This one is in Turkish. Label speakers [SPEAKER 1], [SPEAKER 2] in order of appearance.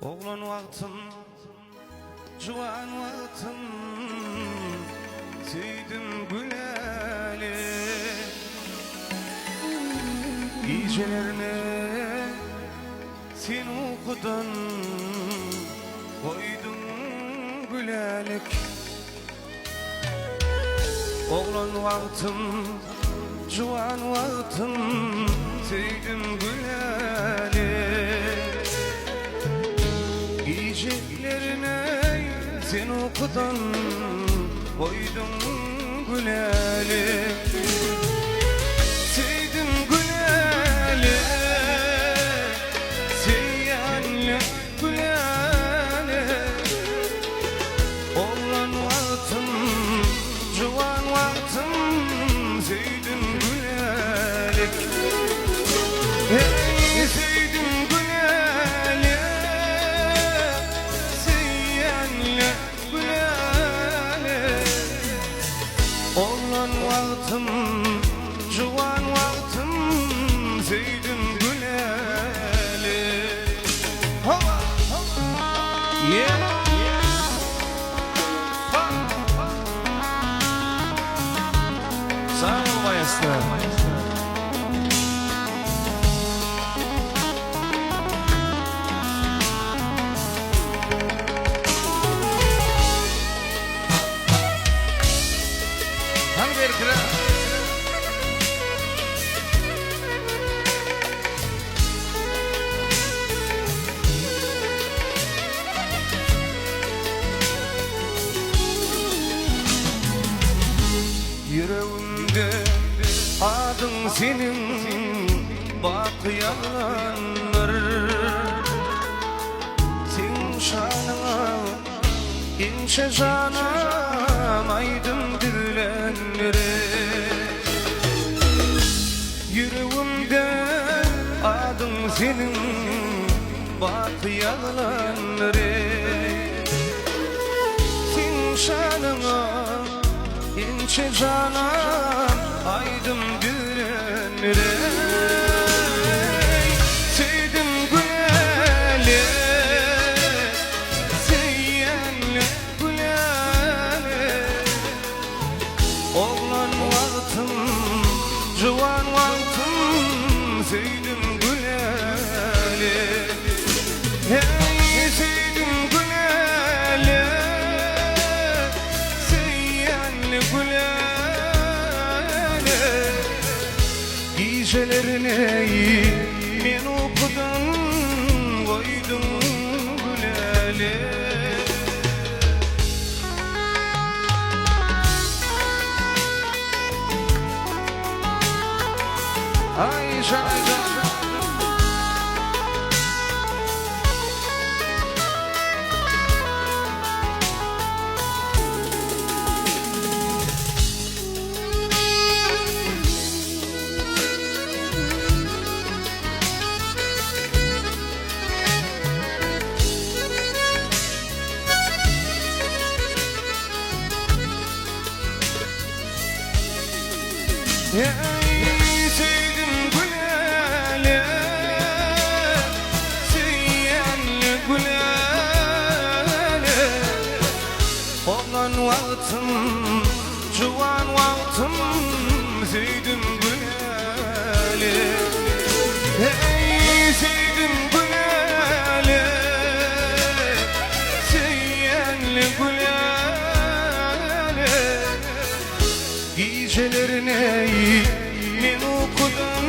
[SPEAKER 1] Oğlan vaktim, juvan vaktim, seydim güleli. Gecelerine sen okudun, koydun gülelik. Oğlan vaktim, juvan vaktim, seydim güleli. Gecelerine sen okudun, koydun güleli. Seydim güleli, seyyanlı güleli. Oğlan vaktim, juvan vaktim, seydim güleli. Hey seydim güleli, seyyanlı güleli. Oğlan vaktim, juvan vaktim, seydim güleli. Hava, yeah. Sağ ol maestro. Hadi bir kere. Yüreğimde adın senin, bakıyanlar. Sen şanına ince canım, aydın dilenleri. Yüreğimde adın senin, bakıyanları. Sen şanına İnce canım, aydım gülenlere. Seydim güleli, seyyenli güleli. Oğlan vaktim, juvan vaktim, seydim güleli. Hey seydim güleli, seyyenli güleli. Gecelerine men okudun, koydun güleli. Ay şayda. Hey seydim güleli, seyyenli güleli. Oğlan vaktim, juvan vaktim, seydim güleli. Hey seydim güleli, seyyenli güleli. Gecelerine men okudum,